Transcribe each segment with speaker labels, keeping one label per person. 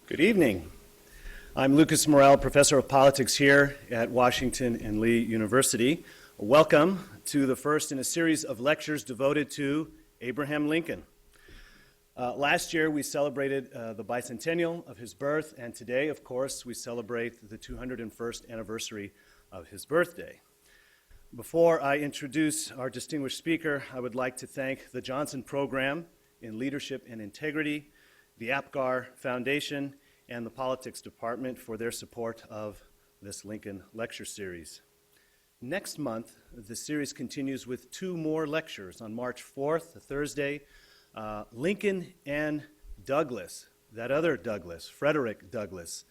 Speaker 1: Good evening. I'm Lucas Morel, professor of politics here at Washington and Lee University. Welcome to the first in a series of lectures devoted to Abraham Lincoln. Last year we celebrated the bicentennial of his birth, and today, of course, we celebrate the 201st anniversary of his birthday. Before I introduce our distinguished speaker, I would like to thank the Johnson Program in Leadership and Integrity, the APGAR Foundation, and the Politics Department for their support of this Lincoln Lecture Series. Next month, the series continues with two more lectures. On March 4th, a Thursday, Lincoln and Douglas, that other Douglas, Frederick Douglass,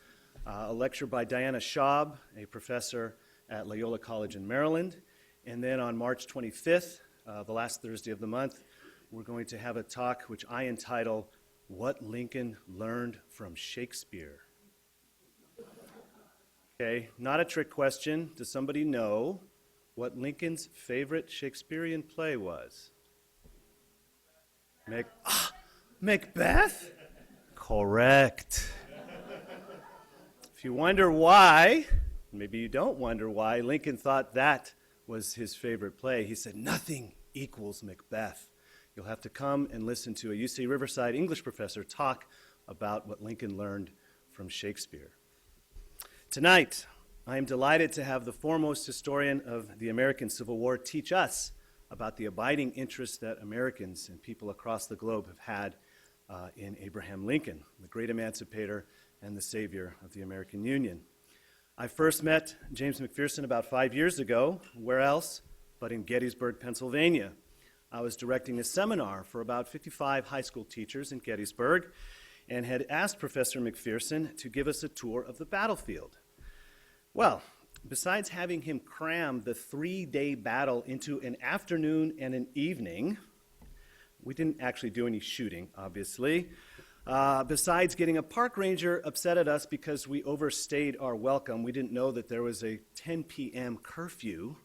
Speaker 1: a lecture by Diana Schaub, a professor at Loyola College in Maryland. And then on March 25th, the last Thursday of the month, we're going to have a talk which I entitle, What Lincoln Learned from Shakespeare. Okay, not a trick question. Does somebody know what Lincoln's favorite Shakespearean play was? Macbeth? Correct. If you wonder why, maybe you don't wonder why, Lincoln thought that was his favorite play. He said, nothing equals Macbeth. You'll have to come and listen to a UC Riverside English professor talk about what Lincoln learned from Shakespeare. Tonight, I am delighted to have the foremost historian of the American Civil War teach us about the abiding interest that Americans and people across the globe have had in Abraham Lincoln, the great emancipator and the savior of the American Union. I first met James McPherson about 5 years ago. Where else but in Gettysburg, Pennsylvania. I was directing a seminar for about 55 high school teachers in Gettysburg and had asked Professor McPherson to give us a tour of the battlefield. Well, besides having him cram the 3-day battle into an afternoon and an evening, we didn't actually do any shooting, obviously. Besides getting a park ranger upset at us because we overstayed our welcome, we didn't know that there was a 10 p.m. curfew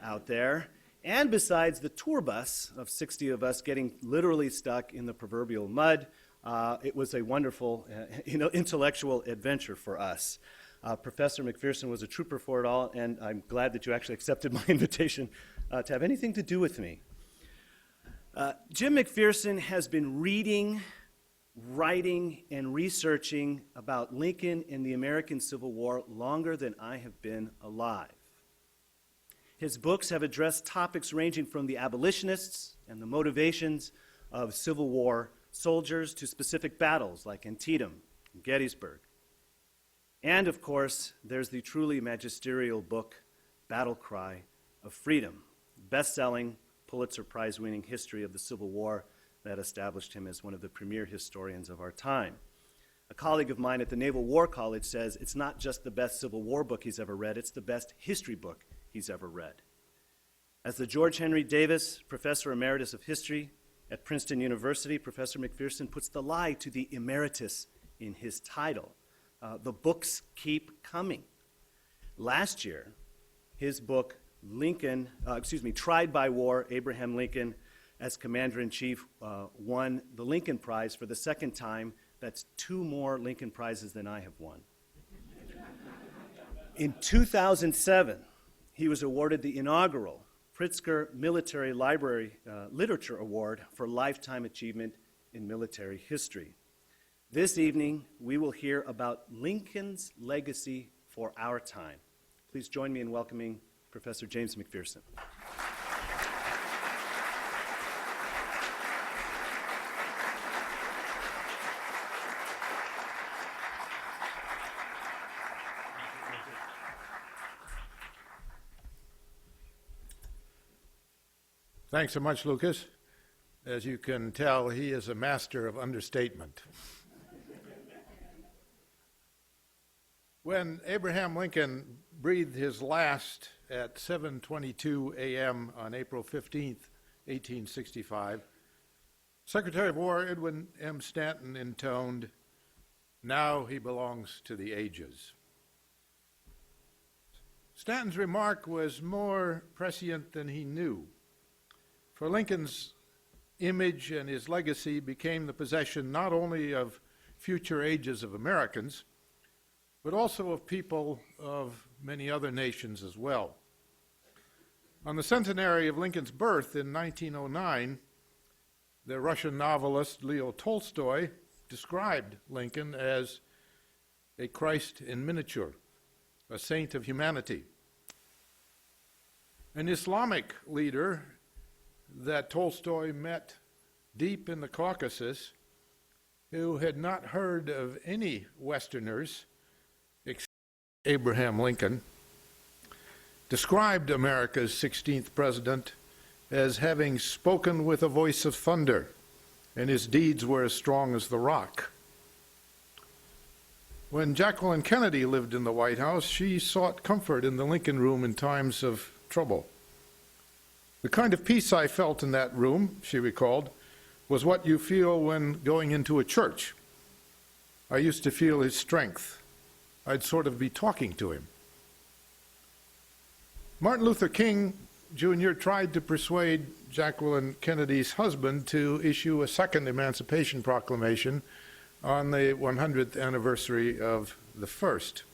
Speaker 1: out there. And besides the tour bus of 60 of us getting literally stuck in the proverbial mud, it was a wonderful intellectual adventure for us. Professor McPherson was a trooper for it all, and I'm glad that you actually accepted my invitation to have anything to do with me. Jim McPherson has been reading, writing, and researching about Lincoln and the American Civil War longer than I have been alive. His books have addressed topics ranging from the abolitionists and the motivations of Civil War soldiers to specific battles like Antietam and Gettysburg. And, of course, there's the truly magisterial book, Battle Cry of Freedom, best-selling, Pulitzer Prize-winning history of the Civil War that established him as one of the premier historians of our time. A colleague of mine at the Naval War College says it's not just the best Civil War book he's ever read, it's the best history book he's ever read. As the George Henry Davis Professor Emeritus of History at Princeton University, Professor McPherson puts the lie to the Emeritus in his title. The books keep coming. Last year, his book, Tried by War, Abraham Lincoln as Commander-in-Chief, won the Lincoln Prize for the second time. That's 2 more Lincoln Prizes than I have won. In 2007, he was awarded the inaugural Pritzker Military Library Literature Award for Lifetime Achievement in Military History. This evening, we will hear about Lincoln's legacy for our time. Please join me in welcoming Professor James McPherson.
Speaker 2: Thanks so much, Lucas. As you can tell, he is a master of understatement. When Abraham Lincoln breathed his last at 7:22 a.m. on April 15th, 1865, Secretary of War Edwin M. Stanton intoned, "Now he belongs to the ages." Stanton's remark was more prescient than he knew, for Lincoln's image and his legacy became the possession not only of future ages of Americans, but also of people of many other nations as well. On the centenary of Lincoln's birth in 1909, the Russian novelist Leo Tolstoy described Lincoln as a Christ in miniature, a saint of humanity. An Islamic leader that Tolstoy met deep in the Caucasus, who had not heard of any Westerners except Abraham Lincoln, described America's 16th president as having spoken with a voice of thunder, and his deeds were as strong as the rock. When Jacqueline Kennedy lived in the White House, she sought comfort in the Lincoln Room in times of trouble. The kind of peace I felt in that room, she recalled, was what you feel when going into a church. I used to feel his strength. I'd sort of be talking to him. Martin Luther King Jr. tried to persuade Jacqueline Kennedy's husband to issue a second Emancipation Proclamation on the 100th anniversary of the first.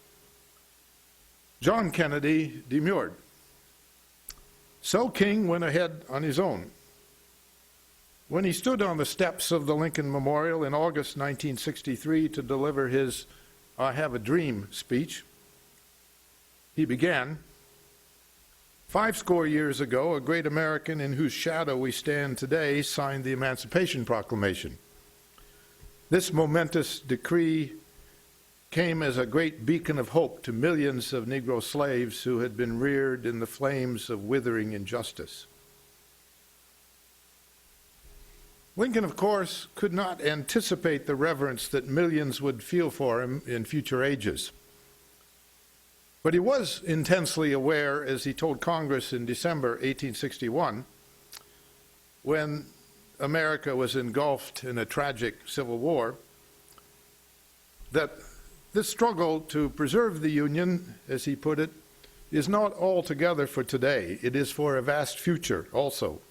Speaker 2: John Kennedy demurred. So King went ahead on his own. When he stood on the steps of the Lincoln Memorial in August 1963 to deliver his "I Have a Dream" speech, he began, "50 years ago, a great American in whose shadow we stand today signed the Emancipation Proclamation. This momentous decree came as a great beacon of hope to millions of Negro slaves who had been reared in the flames of withering injustice." Lincoln, of course, could not anticipate the reverence that millions would feel for him in future ages. But he was intensely aware, as he told Congress in December 1861, when America was engulfed in a tragic civil war, that this struggle to preserve the Union, as he put it, is not altogether for today. It is for a vast future also.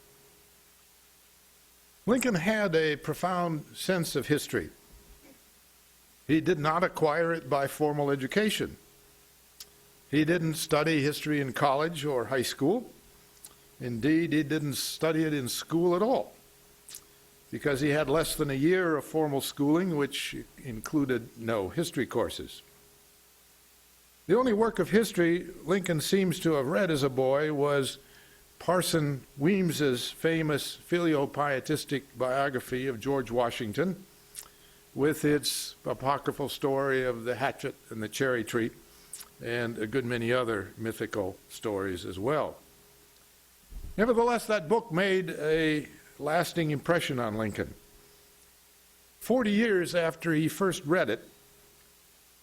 Speaker 2: Lincoln had a profound sense of history. He did not acquire it by formal education. He didn't study history in college or high school. Indeed, he didn't study it in school at all, because he had less than a year of formal schooling, which included no history courses. The only work of history Lincoln seems to have read as a boy was Parson Weems's famous filiopietistic biography of George Washington, with its apocryphal story of the hatchet and the cherry tree, and a good many other mythical stories as well. Nevertheless, that book made a lasting impression on Lincoln. 40 years after he first read it,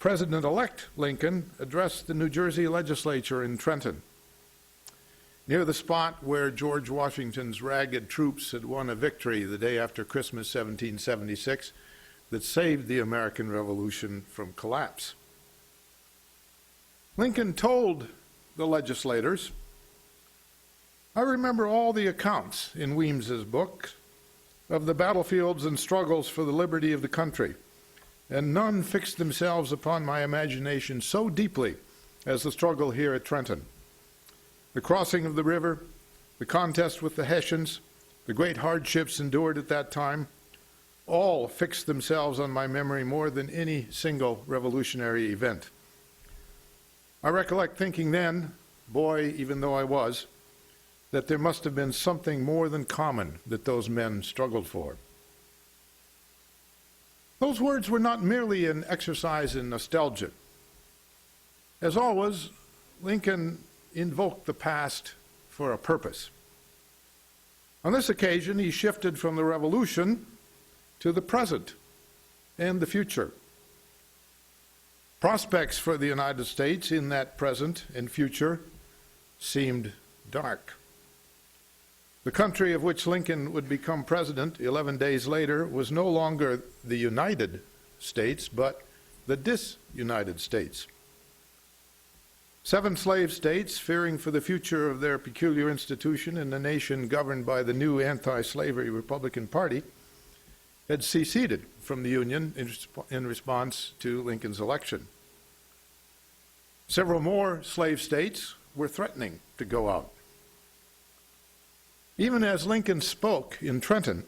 Speaker 2: President-elect Lincoln addressed the New Jersey legislature in Trenton, near the spot where George Washington's ragged troops had won a victory the day after Christmas 1776 that saved the American Revolution from collapse. Lincoln told the legislators, "I remember all the accounts in Weems's book of the battlefields and struggles for the liberty of the country, and none fixed themselves upon my imagination so deeply as the struggle here at Trenton. The crossing of the river, the contest with the Hessians, the great hardships endured at that time, all fixed themselves on my memory more than any single revolutionary event. I recollect thinking then, boy even though I was, that there must have been something more than common that those men struggled for." Those words were not merely an exercise in nostalgia. As always, Lincoln invoked the past for a purpose. On this occasion, he shifted from the Revolution to the present and the future. Prospects for the United States in that present and future seemed dark. The country of which Lincoln would become president 11 days later was no longer the United States, but the disunited States. 7 slave states, fearing for the future of their peculiar institution in a nation governed by the new anti-slavery Republican Party, had seceded from the Union in response to Lincoln's election. Several more slave states were threatening to go out. Even as Lincoln spoke in Trenton,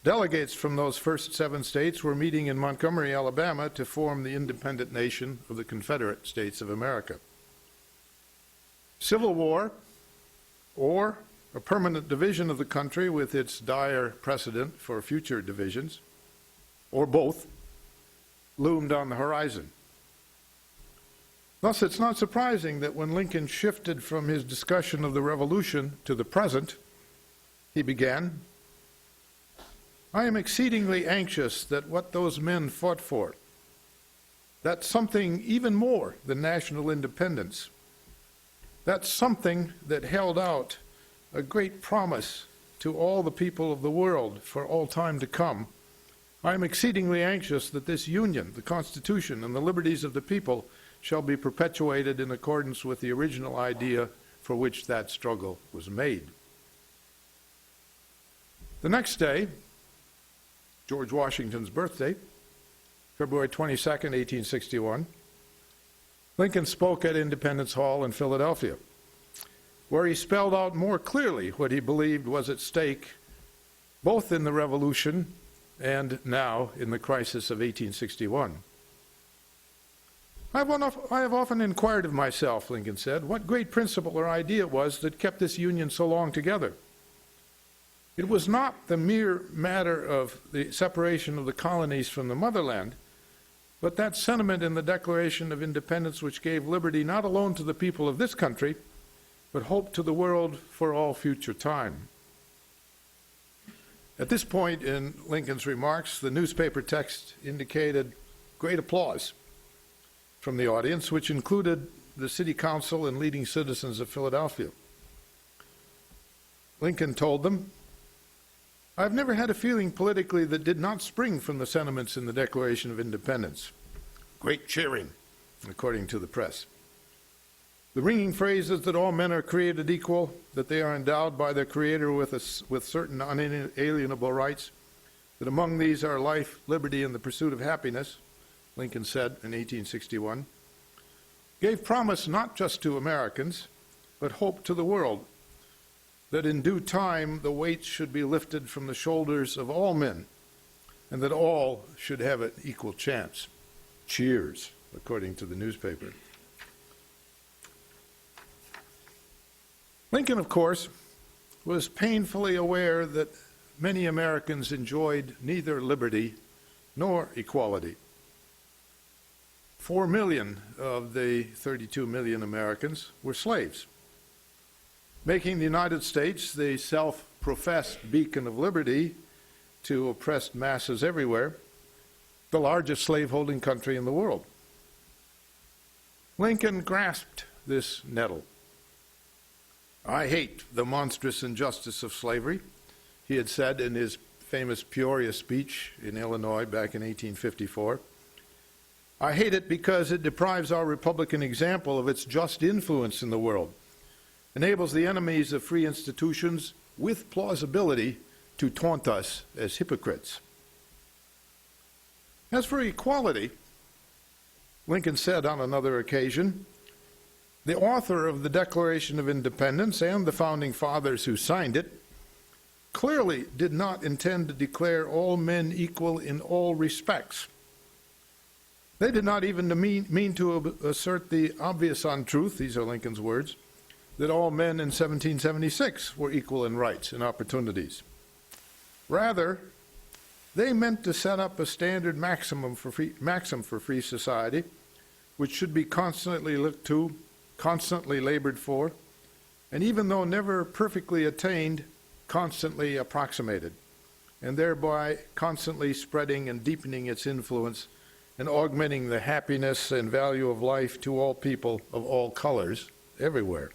Speaker 2: delegates from those first 7 states were meeting in Montgomery, Alabama, to form the independent nation of the Confederate States of America. Civil war, or a permanent division of the country with its dire precedent for future divisions, or both, loomed on the horizon. Thus, it's not surprising that when Lincoln shifted from his discussion of the Revolution to the present, he began, "I am exceedingly anxious that what those men fought for, that something even more than national independence, that something that held out a great promise to all the people of the world for all time to come, I am exceedingly anxious that this Union, the Constitution, and the liberties of the people shall be perpetuated in accordance with the original idea for which that struggle was made." The next day, George Washington's birthday, February 22nd, 1861, Lincoln spoke at Independence Hall in Philadelphia, where he spelled out more clearly what he believed was at stake, both in the Revolution and now in the crisis of 1861. I have often inquired of myself, Lincoln said, what great principle or idea it was that kept this Union so long together. It was not the mere matter of the separation of the colonies from the motherland, but that sentiment in the Declaration of Independence which gave liberty not alone to the people of this country, but hope to the world for all future time. At this point in Lincoln's remarks, the newspaper text indicated great applause from the audience, which included the city council and leading citizens of Philadelphia. Lincoln told them, "I've never had a feeling politically that did not spring from the sentiments in the Declaration of Independence." Great cheering, according to the press. The ringing phrases that all men are created equal, that they are endowed by their Creator with certain unalienable rights, that among these are life, liberty, and the pursuit of happiness, Lincoln said in 1861, gave promise not just to Americans, but hope to the world, that in due time the weights should be lifted from the shoulders of all men, and that all should have an equal chance. Cheers, according to the newspaper. Lincoln, of course, was painfully aware that many Americans enjoyed neither liberty nor equality. 4 million of the 32 million Americans were slaves, making the United States the self-professed beacon of liberty to oppressed masses everywhere, the largest slaveholding country in the world. Lincoln grasped this nettle. "I hate the monstrous injustice of slavery," he had said in his famous Peoria speech in Illinois back in 1854. "I hate it because it deprives our Republican example of its just influence in the world, enables the enemies of free institutions with plausibility to taunt us as hypocrites." As for equality, Lincoln said on another occasion, "The author of the Declaration of Independence and the founding fathers who signed it clearly did not intend to declare all men equal in all respects. They did not even mean to assert the obvious untruth," these are Lincoln's words, "that all men in 1776 were equal in rights and opportunities. Rather, they meant to set up a standard maxim for free society, which should be constantly looked to, constantly labored for, and even though never perfectly attained, constantly approximated, and thereby constantly spreading and deepening its influence and augmenting the happiness and value of life to all people of all colors everywhere."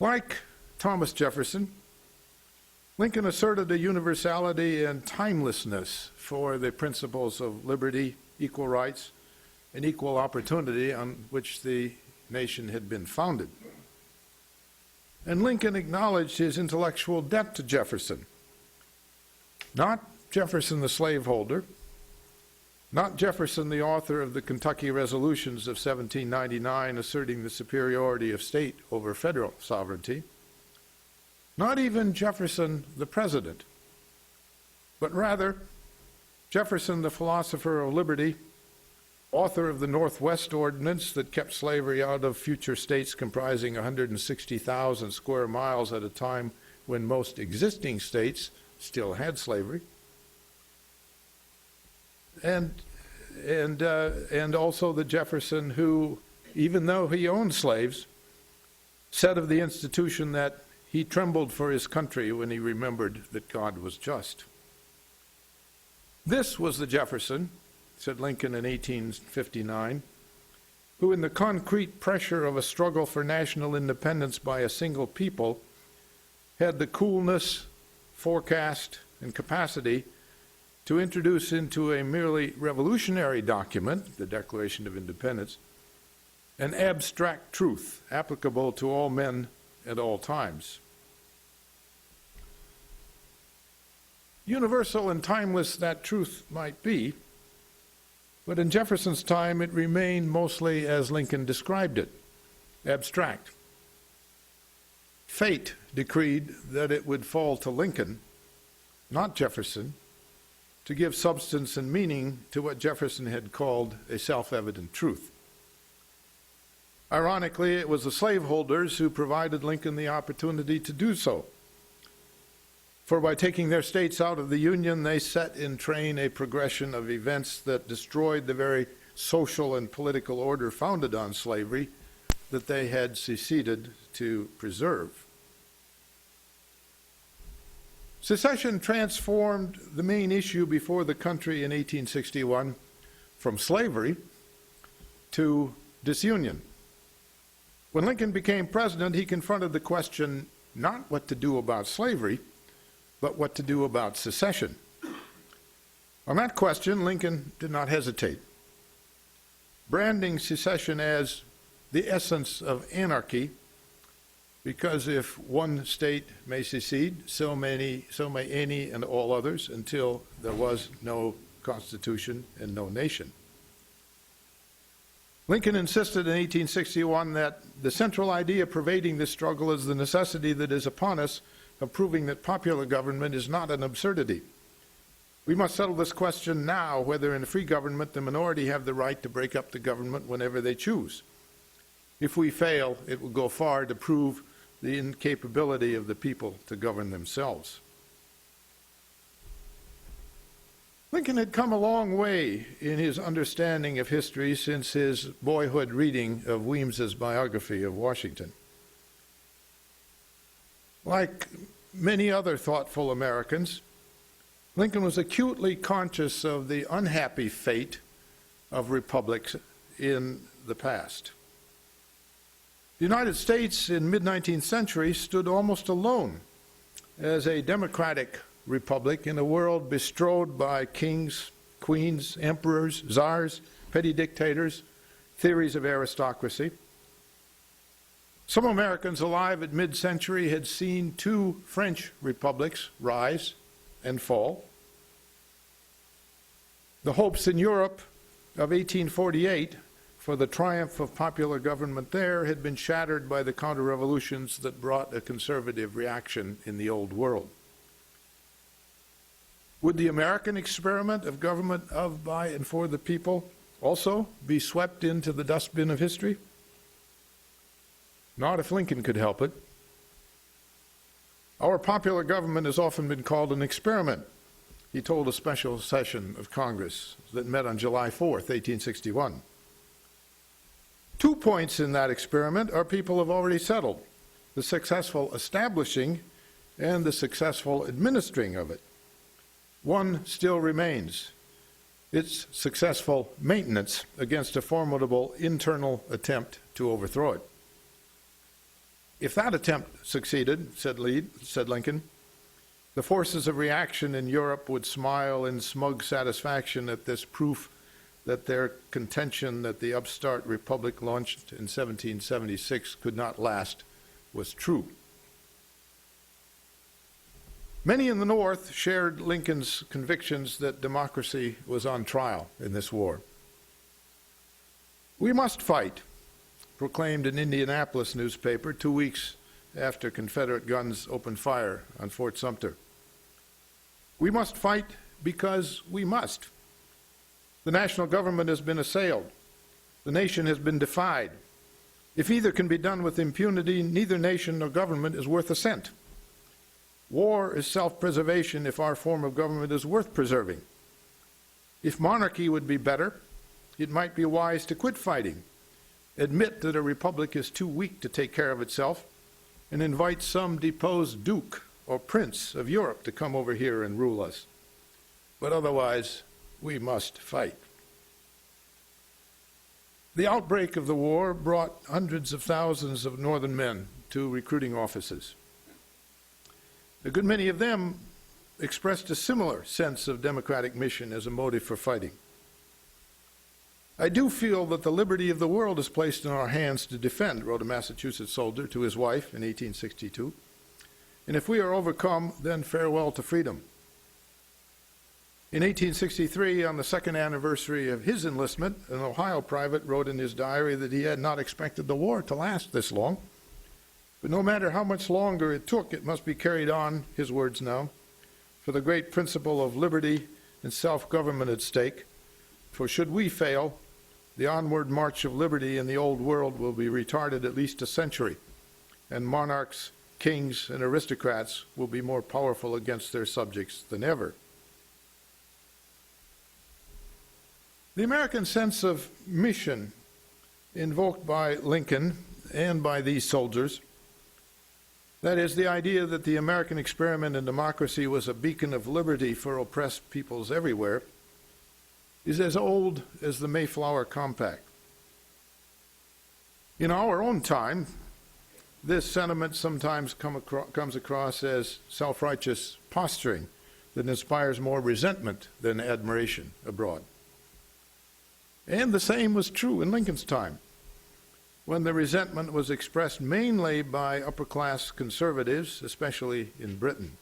Speaker 2: Like Thomas Jefferson, Lincoln asserted a universality and timelessness for the principles of liberty, equal rights, and equal opportunity on which the nation had been founded. And Lincoln acknowledged his intellectual debt to Jefferson Not Jefferson the slaveholder, not Jefferson the author of the Kentucky Resolutions of 1799 asserting the superiority of state over federal sovereignty, not even Jefferson the president, but rather Jefferson the philosopher of liberty, author of the Northwest Ordinance that kept slavery out of future states comprising 160,000 square miles at a time when most existing states still had slavery, and also the Jefferson who, even though he owned slaves, said of the institution that he trembled for his country when he remembered that God was just. This was the Jefferson, said Lincoln in 1859, who in the concrete pressure of a struggle for national independence by a single people had the coolness, forecast, and capacity to introduce into a merely revolutionary document, the Declaration of Independence, an abstract truth applicable to all men at all times. Universal and timeless that truth might be, but in Jefferson's time it remained mostly as Lincoln described it, abstract. Fate decreed that it would fall to Lincoln, not Jefferson, to give substance and meaning to what Jefferson had called a self-evident truth. Ironically, it was the slaveholders who provided Lincoln the opportunity to do so. For by taking their states out of the Union, they set in train a progression of events that destroyed the very social and political order founded on slavery that they had seceded to preserve. Secession transformed the main issue before the country in 1861 from slavery to disunion. When Lincoln became president, he confronted the question not what to do about slavery, but what to do about secession. On that question, Lincoln did not hesitate, branding secession as the essence of anarchy, because if one state may secede, so may any and all others until there was no constitution and no nation. Lincoln insisted in 1861 that the central idea pervading this struggle is the necessity that is upon us of proving that popular government is not an absurdity. We must settle this question now, whether in a free government the minority have the right to break up the government whenever they choose. If we fail, it will go far to prove the incapability of the people to govern themselves. Lincoln had come a long way in his understanding of history since his boyhood reading of Weems's biography of Washington. Like many other thoughtful Americans, Lincoln was acutely conscious of the unhappy fate of republics in the past. The United States in mid-19th century stood almost alone as a democratic republic in a world bestrode by kings, queens, emperors, czars, petty dictators, theories of aristocracy. Some Americans alive at mid-century had seen two French republics rise and fall. The hopes in Europe of 1848 for the triumph of popular government there had been shattered by the counter-revolutions that brought a conservative reaction in the old world. Would the American experiment of government of, by, and for the people also be swept into the dustbin of history? Not if Lincoln could help it. Our popular government has often been called an experiment, he told a special session of Congress that met on July 4th, 1861. 2 points in that experiment our people have already settled: the successful establishing and the successful administering of it. One still remains: its successful maintenance against a formidable internal attempt to overthrow it. If that attempt succeeded, said Lincoln, the forces of reaction in Europe would smile in smug satisfaction at this proof that their contention that the upstart republic launched in 1776 could not last was true. Many in the North shared Lincoln's convictions that democracy was on trial in this war. "We must fight," proclaimed an Indianapolis newspaper 2 weeks after Confederate guns opened fire on Fort Sumter. "We must fight because we must. The national government has been assailed. The nation has been defied. If either can be done with impunity, neither nation nor government is worth a cent. War is self-preservation if our form of government is worth preserving. If monarchy would be better, it might be wise to quit fighting, admit that a republic is too weak to take care of itself, and invite some deposed duke or prince of Europe to come over here and rule us. But otherwise, we must fight." The outbreak of the war brought hundreds of thousands of Northern men to recruiting offices. A good many of them expressed a similar sense of democratic mission as a motive for fighting. "I do feel that the liberty of the world is placed in our hands to defend," wrote a Massachusetts soldier to his wife in 1862. "And if we are overcome, then farewell to freedom." In 1863, on the second anniversary of his enlistment, an Ohio private wrote in his diary that he had not expected the war to last this long. But no matter how much longer it took, it must be carried on, his words now, for the great principle of liberty and self-government at stake. For should we fail, the onward march of liberty in the old world will be retarded at least a century, and monarchs, kings, and aristocrats will be more powerful against their subjects than ever. The American sense of mission invoked by Lincoln and by these soldiers, that is, the idea that the American experiment in democracy was a beacon of liberty for oppressed peoples everywhere, is as old as the Mayflower Compact. In our own time, this sentiment sometimes comes across as self-righteous posturing that inspires more resentment than admiration abroad. And the same was true in Lincoln's time, when the resentment was expressed mainly by upper-class conservatives, especially in Britain.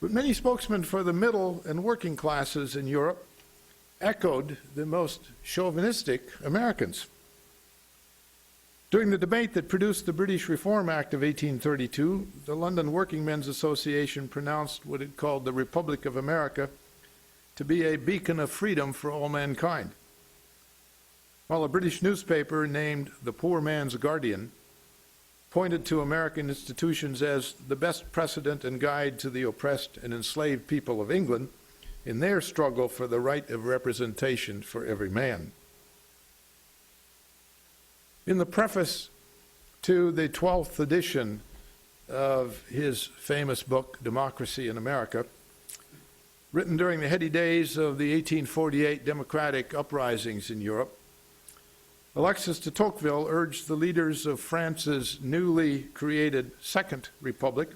Speaker 2: But many spokesmen for the middle and working classes in Europe echoed the most chauvinistic Americans. During the debate that produced the British Reform Act of 1832, the London Working Men's Association pronounced what it called the Republic of America to be a beacon of freedom for all mankind, while a British newspaper named the Poor Man's Guardian pointed to American institutions as the best precedent and guide to the oppressed and enslaved people of England in their struggle for the right of representation for every man. In the preface to the 12th edition of his famous book, Democracy in America, written during the heady days of the 1848 democratic uprisings in Europe, Alexis de Tocqueville urged the leaders of France's newly created Second Republic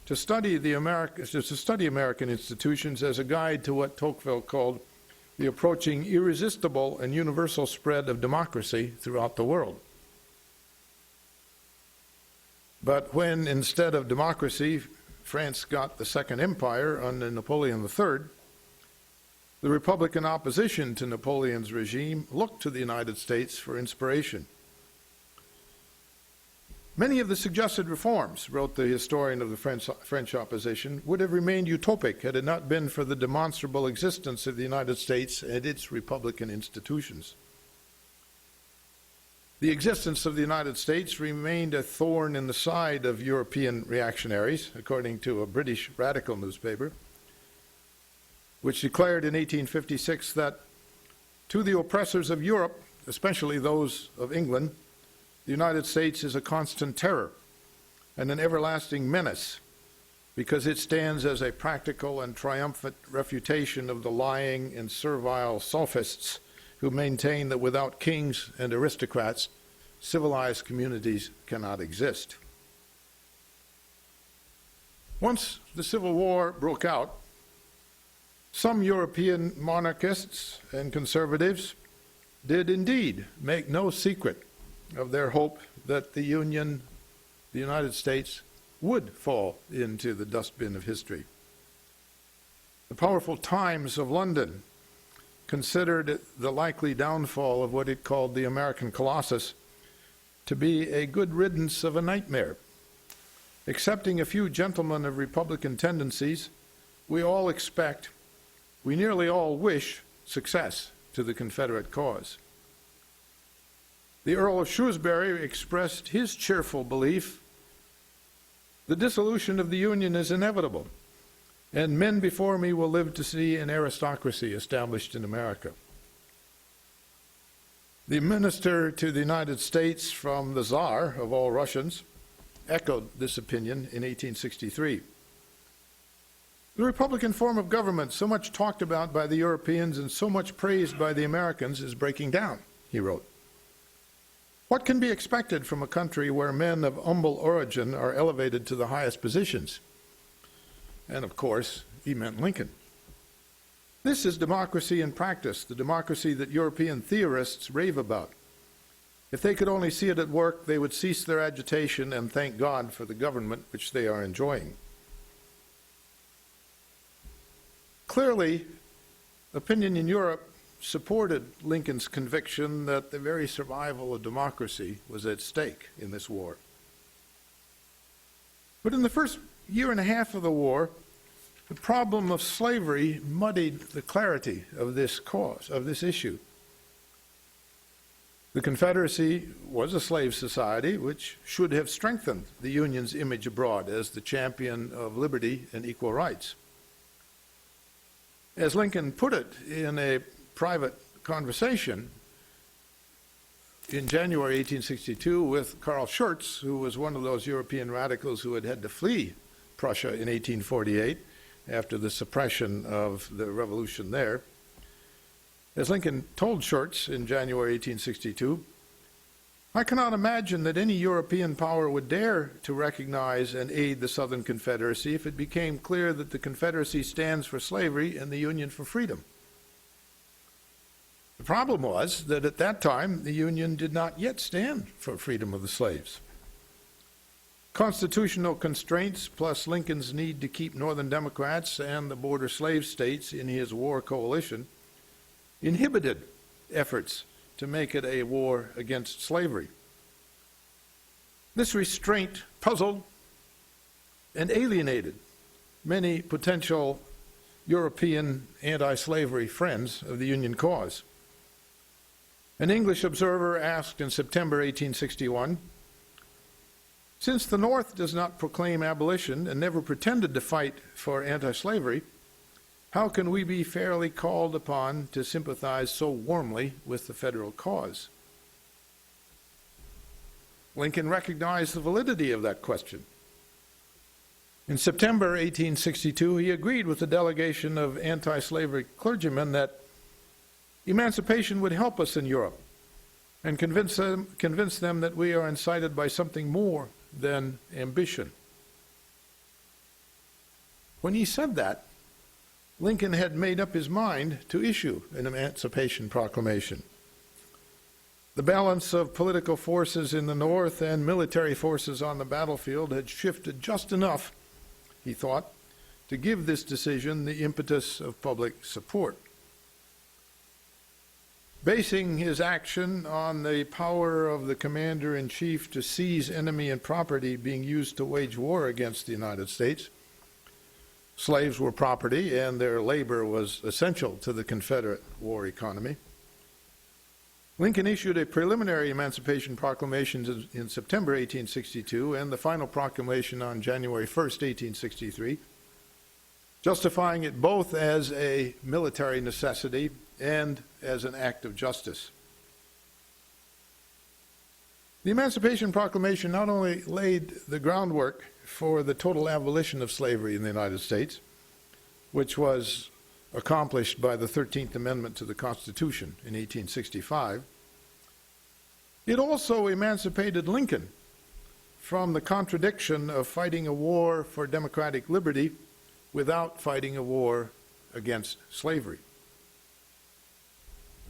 Speaker 2: to study American institutions as a guide to what Tocqueville called the approaching irresistible and universal spread of democracy throughout the world. But when, instead of democracy, France got the Second Empire under Napoleon III, the Republican opposition to Napoleon's regime looked to the United States for inspiration. Many of the suggested reforms, wrote the historian of the French opposition, would have remained utopic had it not been for the demonstrable existence of the United States and its Republican institutions. The existence of the United States remained a thorn in the side of European reactionaries, according to a British radical newspaper, which declared in 1856 that to the oppressors of Europe, especially those of England, the United States is a constant terror and an everlasting menace because it stands as a practical and triumphant refutation of the lying and servile sophists who maintain that without kings and aristocrats, civilized communities cannot exist. Once the Civil War broke out, some European monarchists and conservatives did indeed make no secret of their hope that the United States, would fall into the dustbin of history. The powerful Times of London considered the likely downfall of what it called the American Colossus to be a good riddance of a nightmare. Excepting a few gentlemen of Republican tendencies, we all expect, we nearly all wish, success to the Confederate cause. The Earl of Shrewsbury expressed his cheerful belief: the dissolution of the Union is inevitable, and men before me will live to see an aristocracy established in America. The minister to the United States from the Tsar of all Russians echoed this opinion in 1863. The Republican form of government, so much talked about by the Europeans and so much praised by the Americans, is breaking down, he wrote. What can be expected from a country where men of humble origin are elevated to the highest positions? And of course, he meant Lincoln. This is democracy in practice, the democracy that European theorists rave about. If they could only see it at work, they would cease their agitation and thank God for the government which they are enjoying. Clearly, opinion in Europe supported Lincoln's conviction that the very survival of democracy was at stake in this war. But in the first year and a half of the war, the problem of slavery muddied the clarity of this cause, of this issue. The Confederacy was a slave society which should have strengthened the Union's image abroad as the champion of liberty and equal rights. As Lincoln put it in a private conversation in January 1862 with Karl Schurz, who was one of those European radicals who had had to flee Prussia in 1848 after the suppression of the revolution there. As Lincoln told Schurz in January 1862, I cannot imagine that any European power would dare to recognize and aid the Southern Confederacy if it became clear that the Confederacy stands for slavery and the Union for freedom. The problem was that at that time, the Union did not yet stand for freedom of the slaves. Constitutional constraints, plus Lincoln's need to keep Northern Democrats and the border slave states in his war coalition, inhibited efforts to make it a war against slavery. This restraint puzzled and alienated many potential European anti-slavery friends of the Union cause. An English observer asked in September 1861, since the North does not proclaim abolition and never pretended to fight for anti-slavery, how can we be fairly called upon to sympathize so warmly with the federal cause? Lincoln recognized the validity of that question. In September 1862, he agreed with the delegation of anti-slavery clergymen that emancipation would help us in Europe and convince them that we are incited by something more than ambition. When he said that, Lincoln had made up his mind to issue an Emancipation Proclamation. The balance of political forces in the North and military forces on the battlefield had shifted just enough, he thought, to give this decision the impetus of public support. Basing his action on the power of the commander-in-chief to seize enemy and property being used to wage war against the United States, slaves were property and their labor was essential to the Confederate war economy. Lincoln issued a preliminary Emancipation Proclamation in September 1862 and the final proclamation on January 1st, 1863, justifying it both as a military necessity and as an act of justice. The Emancipation Proclamation not only laid the groundwork for the total abolition of slavery in the United States, which was accomplished by the 13th Amendment to the Constitution in 1865, it also emancipated Lincoln from the contradiction of fighting a war for democratic liberty without fighting a war against slavery.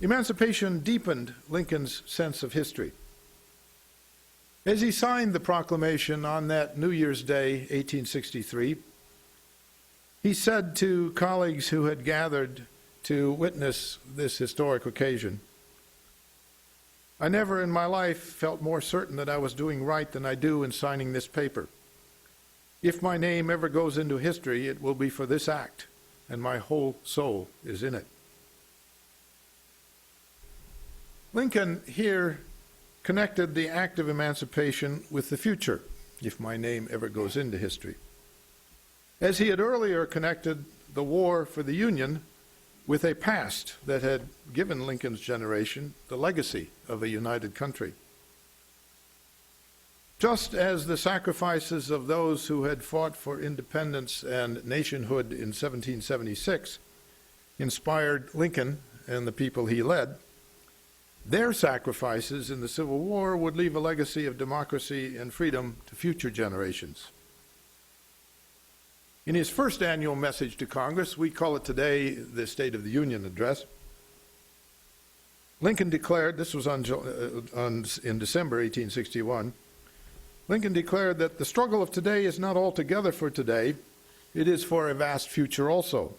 Speaker 2: Emancipation deepened Lincoln's sense of history. As he signed the proclamation on that New Year's Day, 1863, he said to colleagues who had gathered to witness this historic occasion, "I never in my life felt more certain that I was doing right than I do in signing this paper. If my name ever goes into history, it will be for this act, and my whole soul is in it." Lincoln here connected the act of emancipation with the future, if my name ever goes into history, as he had earlier connected the war for the Union with a past that had given Lincoln's generation the legacy of a united country. Just as the sacrifices of those who had fought for independence and nationhood in 1776 inspired Lincoln and the people he led, their sacrifices in the Civil War would leave a legacy of democracy and freedom to future generations. In his first annual message to Congress, we call it today the State of the Union Address, Lincoln declared, this was in December 1861, Lincoln declared that the struggle of today is not altogether for today, it is for a vast future also.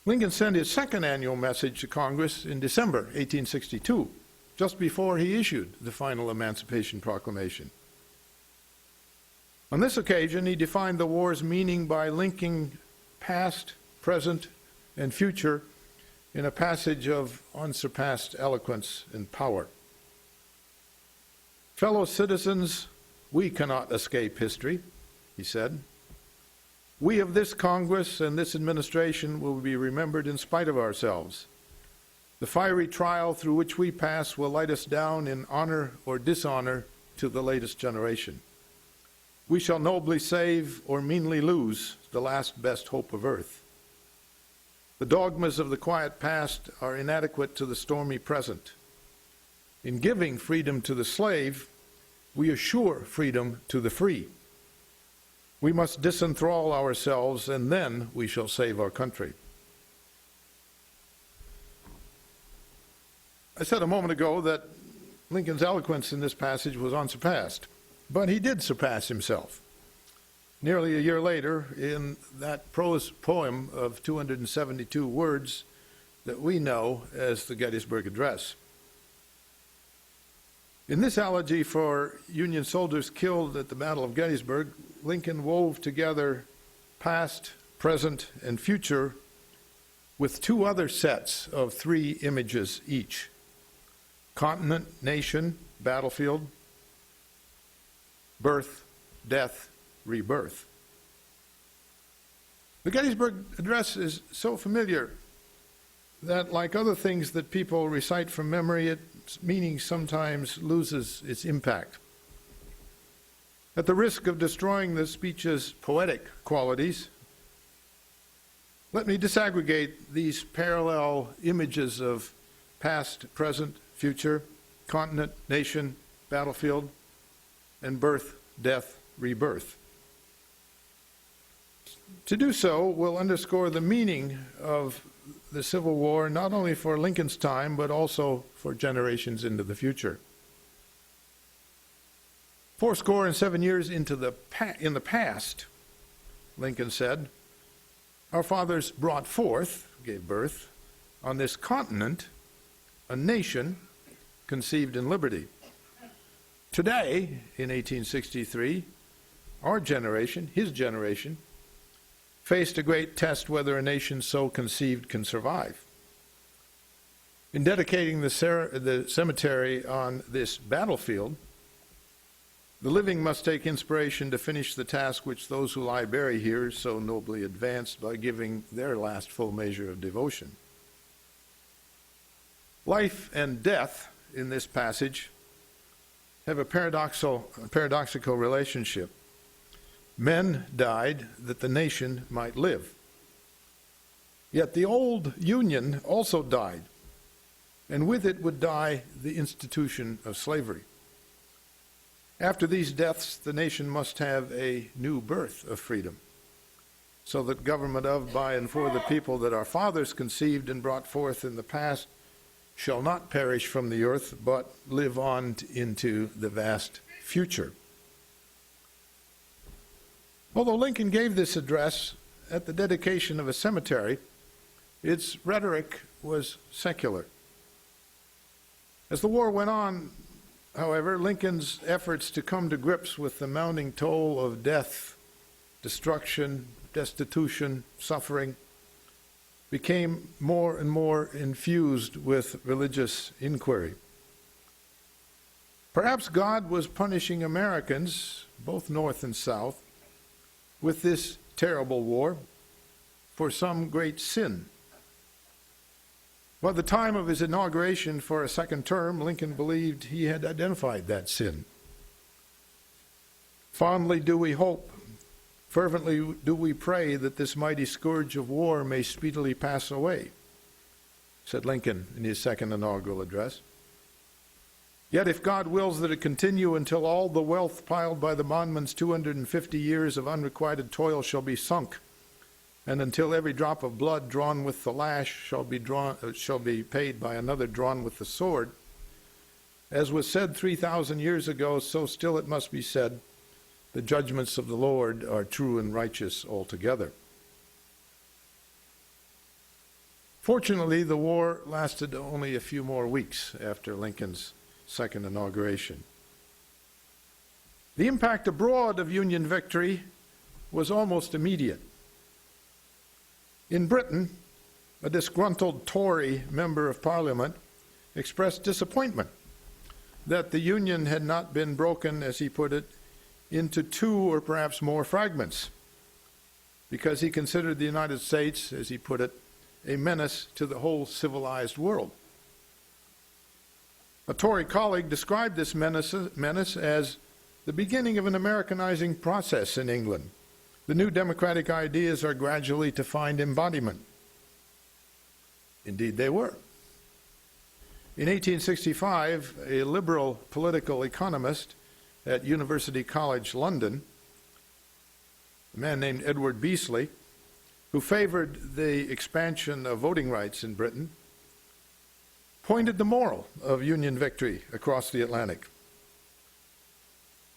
Speaker 2: Lincoln sent his second annual message to Congress in December 1862, just before he issued the final Emancipation Proclamation. On this occasion, he defined the war's meaning by linking past, present, and future in a passage of unsurpassed eloquence and power. "Fellow citizens, we cannot escape history," he said. "We of this Congress and this administration will be remembered in spite of ourselves. The fiery trial through which we pass will light us down in honor or dishonor to the latest generation. We shall nobly save or meanly lose the last best hope of earth. The dogmas of the quiet past are inadequate to the stormy present. In giving freedom to the slave, we assure freedom to the free. We must disenthrall ourselves, and then we shall save our country." I said a moment ago that Lincoln's eloquence in this passage was unsurpassed, but he did surpass himself. Nearly a year later, in that prose poem of 272 words that we know as the Gettysburg Address. In this elegy for Union soldiers killed at the Battle of Gettysburg, Lincoln wove together past, present, and future with two other sets of three images each: continent, nation, battlefield, birth, death, rebirth. The Gettysburg Address is so familiar that, like other things that people recite from memory, its meaning sometimes loses its impact. At the risk of destroying the speech's poetic qualities, let me disaggregate these parallel images of past, present, future, continent, nation, battlefield, and birth, death, rebirth. To do so will underscore the meaning of the Civil War, not only for Lincoln's time, but also for generations into the future. 7 years in the past, Lincoln said, our fathers brought forth, gave birth, on this continent, a nation conceived in liberty. Today, in 1863, our generation, his generation, faced a great test whether a nation so conceived can survive. In dedicating the cemetery on this battlefield, the living must take inspiration to finish the task which those who lie buried here so nobly advanced by giving their last full measure of devotion. Life and death in this passage have a paradoxical relationship. Men died that the nation might live. Yet the old Union also died, and with it would die the institution of slavery. After these deaths, the nation must have a new birth of freedom, so that government of, by, and for the people that our fathers conceived and brought forth in the past shall not perish from the earth, but live on into the vast future. Although Lincoln gave this address at the dedication of a cemetery, its rhetoric was secular. As the war went on, however, Lincoln's efforts to come to grips with the mounting toll of death, destruction, destitution, suffering, became more and more infused with religious inquiry. Perhaps God was punishing Americans, both North and South, with this terrible war for some great sin. By the time of his inauguration for a second term, Lincoln believed he had identified that sin. Fondly do we hope, fervently do we pray that this mighty scourge of war may speedily pass away, said Lincoln in his second inaugural address. Yet if God wills that it continue until all the wealth piled by the bondman's 250 years of unrequited toil shall be sunk, and until every drop of blood drawn with the lash shall be paid by another drawn with the sword, as was said 3,000 years ago, so still it must be said, the judgments of the Lord are true and righteous altogether. Fortunately, the war lasted only a few more weeks after Lincoln's second inauguration. The impact abroad of Union victory was almost immediate. In Britain, a disgruntled Tory member of Parliament expressed disappointment that the Union had not been broken, as he put it, into two or perhaps more fragments, because he considered the United States, as he put it, a menace to the whole civilized world. A Tory colleague described this menace as the beginning of an Americanizing process in England. The new democratic ideas are gradually to find embodiment. Indeed, they were. In 1865, a liberal political economist at University College London, a man named Edward Beazley, who favored the expansion of voting rights in Britain, pointed the moral of Union victory across the Atlantic.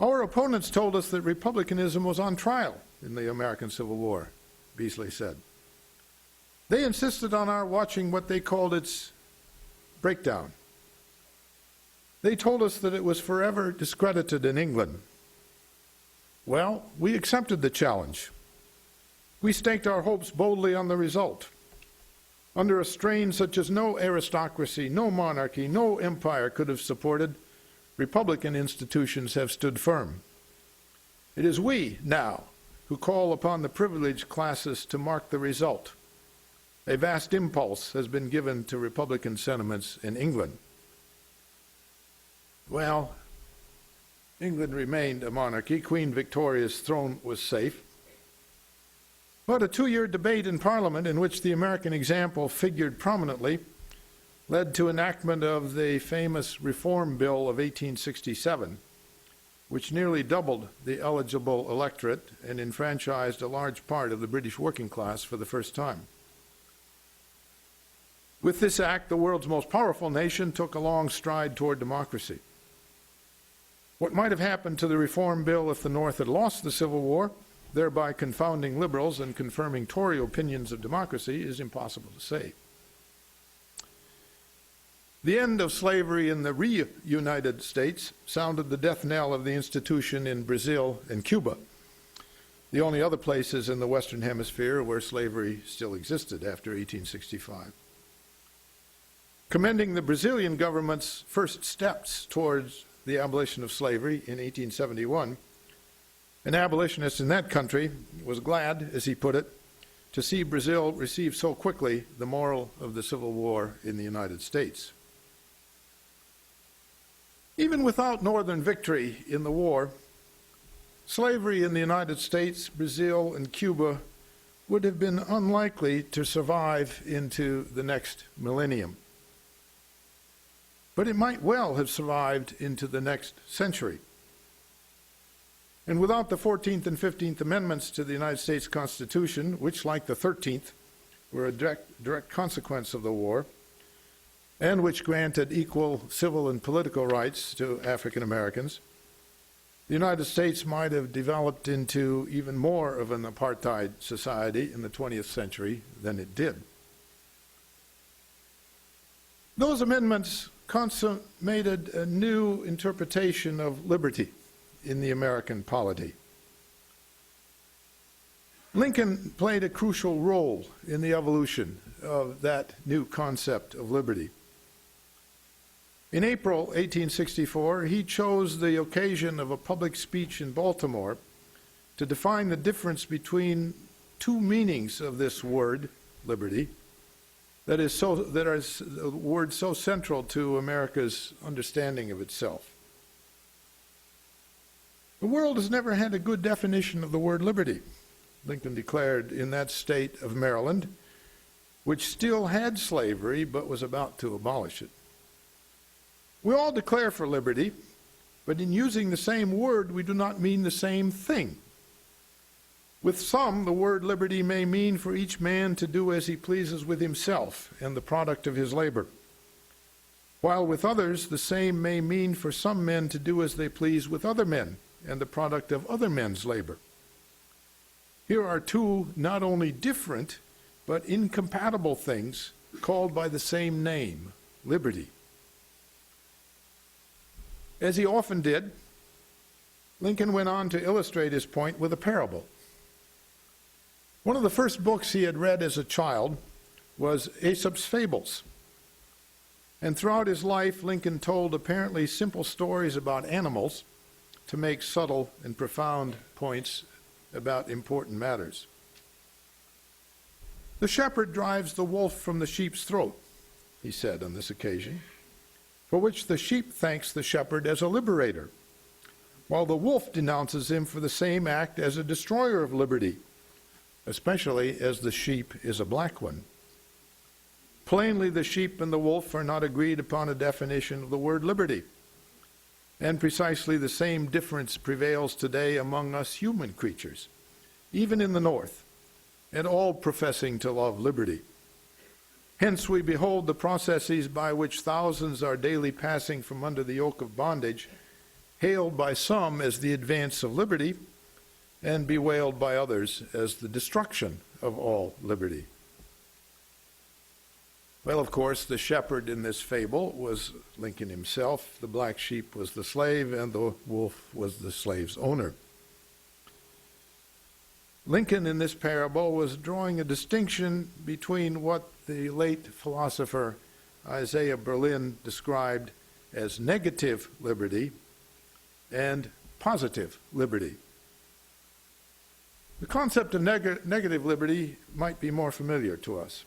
Speaker 2: Our opponents told us that republicanism was on trial in the American Civil War, Beazley said. They insisted on our watching what they called its breakdown. They told us that it was forever discredited in England. Well, we accepted the challenge. We staked our hopes boldly on the result. Under a strain such as no aristocracy, no monarchy, no empire could have supported, Republican institutions have stood firm. It is we, now, who call upon the privileged classes to mark the result. A vast impulse has been given to Republican sentiments in England. Well, England remained a monarchy. Queen Victoria's throne was safe. But a 2-year debate in Parliament in which the American example figured prominently led to enactment of the famous Reform Bill of 1867, which nearly doubled the eligible electorate and enfranchised a large part of the British working class for the first time. With this act, the world's most powerful nation took a long stride toward democracy. What might have happened to the Reform Bill if the North had lost the Civil War, thereby confounding liberals and confirming Tory opinions of democracy, is impossible to say. The end of slavery in the reunited states sounded the death knell of the institution in Brazil and Cuba, the only other places in the Western Hemisphere where slavery still existed after 1865. Commending the Brazilian government's first steps towards the abolition of slavery in 1871, an abolitionist in that country was glad, as he put it, to see Brazil receive so quickly the moral of the Civil War in the United States. Even without Northern victory in the war, slavery in the United States, Brazil, and Cuba would have been unlikely to survive into the next millennium. But it might well have survived into the next century. And without the 14th and 15th Amendments to the United States Constitution, which, like the 13th, were a direct consequence of the war, and which granted equal civil and political rights to African Americans, the United States might have developed into even more of an apartheid society in the 20th century than it did. Those amendments consummated a new interpretation of liberty in the American polity. Lincoln played a crucial role in the evolution of that new concept of liberty. In April 1864, he chose the occasion of a public speech in Baltimore to define the difference between two meanings of this word, liberty, that is a word so central to America's understanding of itself. The world has never had a good definition of the word liberty, Lincoln declared in that state of Maryland, which still had slavery but was about to abolish it. We all declare for liberty, but in using the same word, we do not mean the same thing. With some, the word liberty may mean for each man to do as he pleases with himself and the product of his labor, while with others, the same may mean for some men to do as they please with other men and the product of other men's labor. Here are two not only different, but incompatible things called by the same name, liberty. As he often did, Lincoln went on to illustrate his point with a parable. One of the first books he had read as a child was Aesop's Fables. And throughout his life, Lincoln told apparently simple stories about animals to make subtle and profound points about important matters. The shepherd drives the wolf from the sheep's throat, he said on this occasion, for which the sheep thanks the shepherd as a liberator, while the wolf denounces him for the same act as a destroyer of liberty, especially as the sheep is a black one. Plainly, the sheep and the wolf are not agreed upon a definition of the word liberty, and precisely the same difference prevails today among us human creatures, even in the North, and all professing to love liberty. Hence we behold the processes by which thousands are daily passing from under the yoke of bondage, hailed by some as the advance of liberty, and bewailed by others as the destruction of all liberty. Well, of course, the shepherd in this fable was Lincoln himself, the black sheep was the slave, and the wolf was the slave's owner. Lincoln in this parable was drawing a distinction between what the late philosopher Isaiah Berlin described as negative liberty and positive liberty. The concept of negative liberty might be more familiar to us.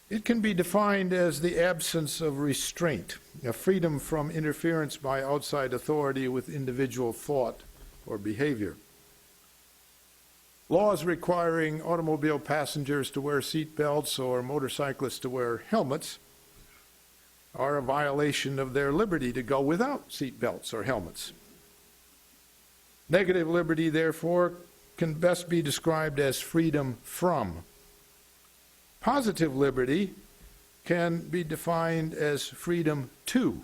Speaker 2: It can be defined as the absence of restraint, a freedom from interference by outside authority with individual thought or behavior. Laws requiring automobile passengers to wear seat belts or motorcyclists to wear helmets are a violation of their liberty to go without seat belts or helmets. Negative liberty, therefore, can best be described as freedom from. Positive liberty can be defined as freedom to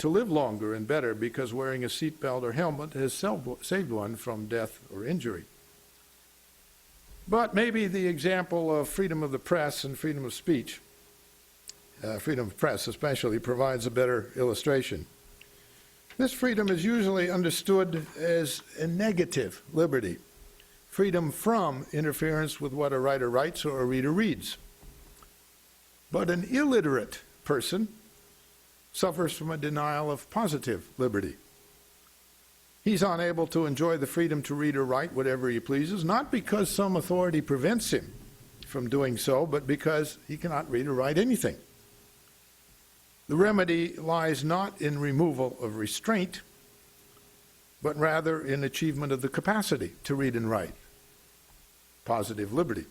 Speaker 2: live longer and better because wearing a seat belt or helmet has saved one from death or injury. But maybe the example of freedom of the press and freedom of speech, freedom of press especially, provides a better illustration. This freedom is usually understood as a negative liberty, freedom from interference with what a writer writes or a reader reads. But an illiterate person suffers from a denial of positive liberty. He's unable to enjoy the freedom to read or write whatever he pleases, not because some authority prevents him from doing so, but because he cannot read or write anything. The remedy lies not in removal of restraint, but rather in achievement of the capacity to read and write. Positive liberty.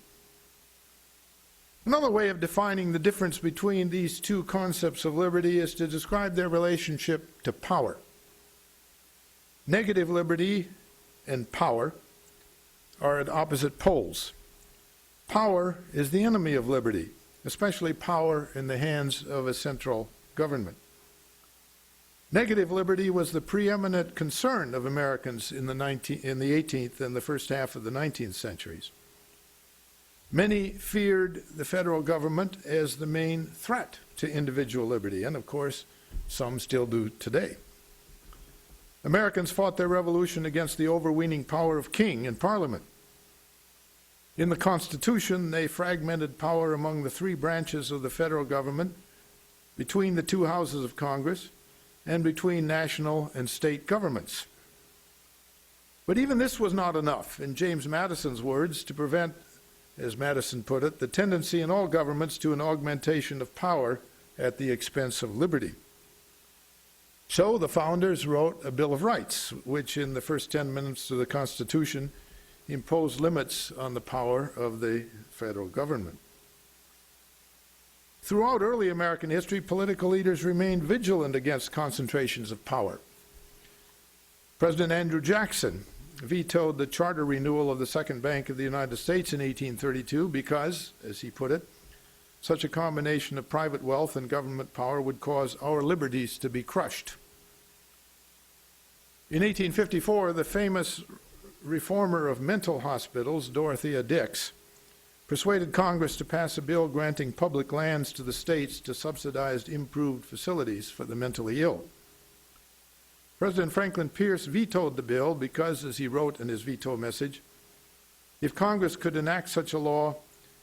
Speaker 2: Another way of defining the difference between these two concepts of liberty is to describe their relationship to power. Negative liberty and power are at opposite poles. Power is the enemy of liberty, especially power in the hands of a central government. Negative liberty was the preeminent concern of Americans in the 18th and the first half of the 19th centuries. Many feared the federal government as the main threat to individual liberty, and of course, some still do today. Americans fought their revolution against the overweening power of king and parliament. In the Constitution, they fragmented power among the three branches of the federal government, between the two houses of Congress, and between national and state governments. But even this was not enough, in James Madison's words, to prevent, as Madison put it, the tendency in all governments to an augmentation of power at the expense of liberty. So the founders wrote a Bill of Rights, which in the first 10 minutes of the Constitution imposed limits on the power of the federal government. Throughout early American history, political leaders remained vigilant against concentrations of power. President Andrew Jackson vetoed the charter renewal of the Second Bank of the United States in 1832 because, as he put it, such a combination of private wealth and government power would cause our liberties to be crushed. In 1854, the famous reformer of mental hospitals, Dorothea Dix, persuaded Congress to pass a bill granting public lands to the states to subsidize improved facilities for the mentally ill. President Franklin Pierce vetoed the bill because, as he wrote in his veto message, if Congress could enact such a law,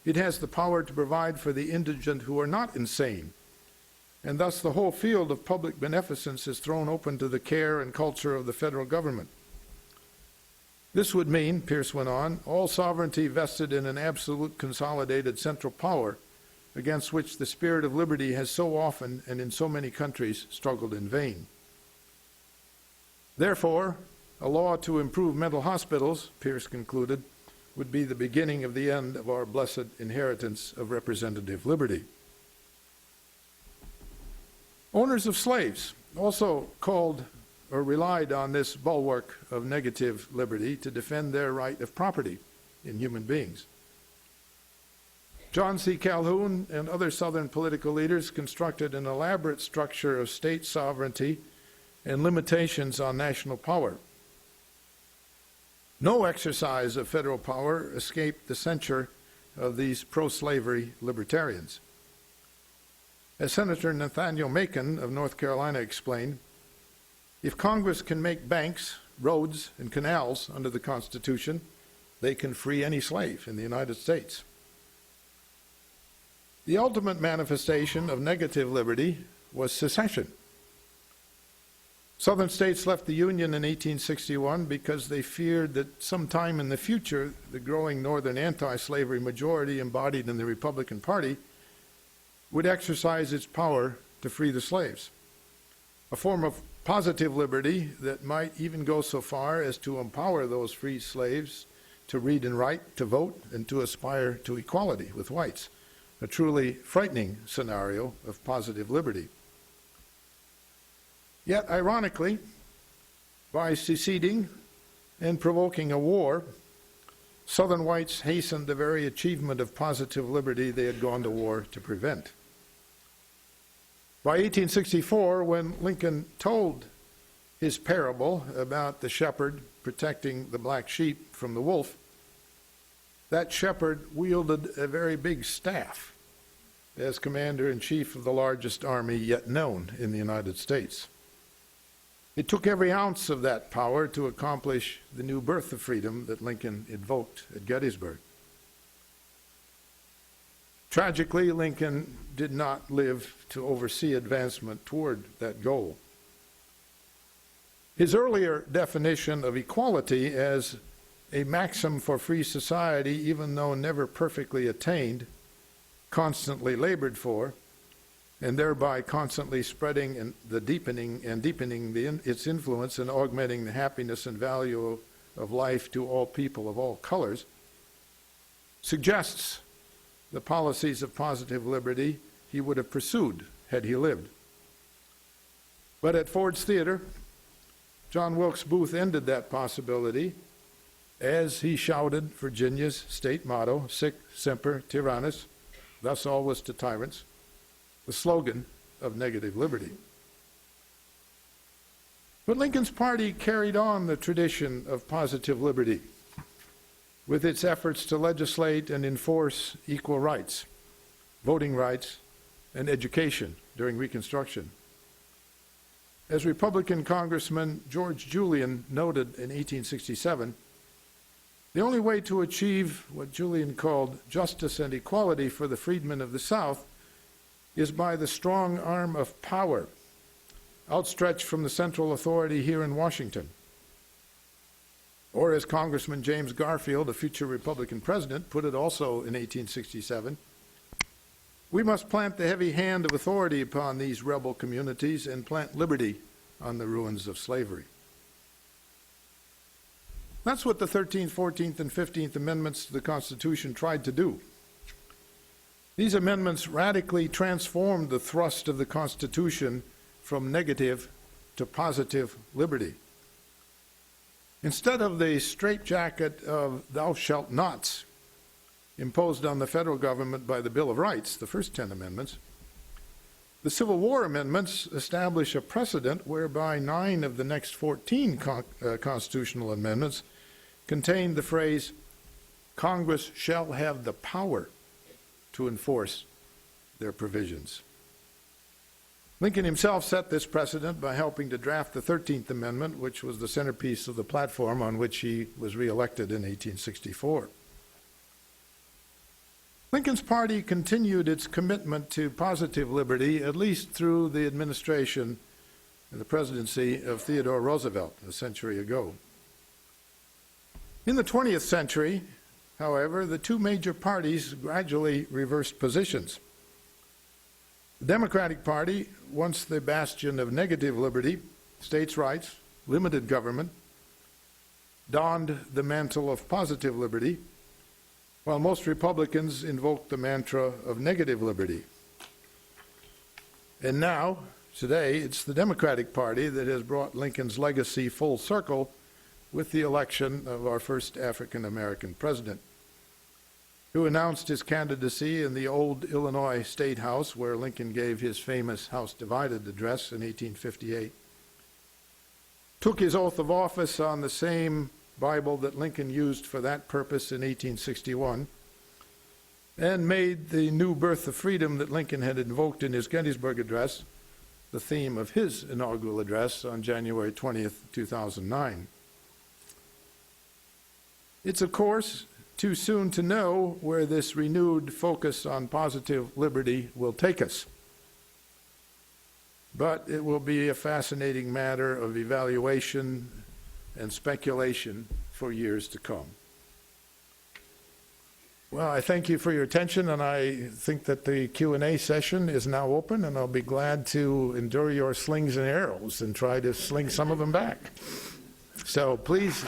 Speaker 2: it has the power to provide for the indigent who are not insane, and thus the whole field of public beneficence is thrown open to the care and culture of the federal government. This would mean, Pierce went on, all sovereignty vested in an absolute consolidated central power against which the spirit of liberty has so often and in so many countries struggled in vain. Therefore, a law to improve mental hospitals, Pierce concluded, would be the beginning of the end of our blessed inheritance of representative liberty. Owners of slaves also called or relied on this bulwark of negative liberty to defend their right of property in human beings. John C. Calhoun and other Southern political leaders constructed an elaborate structure of state sovereignty and limitations on national power. No exercise of federal power escaped the censure of these pro-slavery libertarians. As Senator Nathaniel Macon of North Carolina explained, if Congress can make banks, roads, and canals under the Constitution, they can free any slave in the United States. The ultimate manifestation of negative liberty was secession. Southern states left the Union in 1861 because they feared that sometime in the future, the growing northern anti-slavery majority embodied in the Republican Party would exercise its power to free the slaves, a form of positive liberty that might even go so far as to empower those free slaves to read and write, to vote, and to aspire to equality with whites, a truly frightening scenario of positive liberty. Yet, ironically, by seceding and provoking a war, Southern whites hastened the very achievement of positive liberty they had gone to war to prevent. By 1864, when Lincoln told his parable about the shepherd protecting the black sheep from the wolf, that shepherd wielded a very big staff as commander-in-chief of the largest army yet known in the United States. It took every ounce of that power to accomplish the new birth of freedom that Lincoln invoked at Gettysburg. Tragically, Lincoln did not live to oversee advancement toward that goal. His earlier definition of equality as a maxim for free society, even though never perfectly attained, constantly labored for, and thereby constantly spreading and deepening its influence and augmenting the happiness and value of life to all people of all colors, suggests the policies of positive liberty he would have pursued had he lived. But at Ford's Theater, John Wilkes Booth ended that possibility as he shouted Virginia's state motto, Sic semper tyrannis, thus always to tyrants, the slogan of negative liberty. But Lincoln's party carried on the tradition of positive liberty with its efforts to legislate and enforce equal rights, voting rights, and education during Reconstruction. As Republican Congressman George Julian noted in 1867, the only way to achieve what Julian called justice and equality for the freedmen of the South is by the strong arm of power outstretched from the central authority here in Washington. Or as Congressman James Garfield, a future Republican president, put it also in 1867, we must plant the heavy hand of authority upon these rebel communities and plant liberty on the ruins of slavery. That's what the 13th, 14th, and 15th Amendments to the Constitution tried to do. These amendments radically transformed the thrust of the Constitution from negative to positive liberty. Instead of the straitjacket of thou shalt nots imposed on the federal government by the Bill of Rights, the first 10 amendments, the Civil War amendments establish a precedent whereby 9 of the next 14 constitutional amendments contain the phrase, Congress shall have the power to enforce their provisions. Lincoln himself set this precedent by helping to draft the 13th Amendment, which was the centerpiece of the platform on which he was reelected in 1864. Lincoln's party continued its commitment to positive liberty at least through the administration and the presidency of Theodore Roosevelt a century ago. In the 20th century, however, the two major parties gradually reversed positions. The Democratic Party, once the bastion of negative liberty, states' rights, limited government, donned the mantle of positive liberty, while most Republicans invoked the mantra of negative liberty. And now, today, it's the Democratic Party that has brought Lincoln's legacy full circle with the election of our first African-American president, who announced his candidacy in the old Illinois State House, where Lincoln gave his famous House Divided address in 1858, took his oath of office on the same Bible that Lincoln used for that purpose in 1861, and made the new birth of freedom that Lincoln had invoked in his Gettysburg Address the theme of his inaugural address on January 20th, 2009. It's, of course, too soon to know where this renewed focus on positive liberty will take us. But it will be a fascinating matter of evaluation and speculation for years to come. Well, I thank you for your attention, and I think that the Q&A session is now open, and I'll be glad to endure your slings and arrows and try to sling some of them back. So please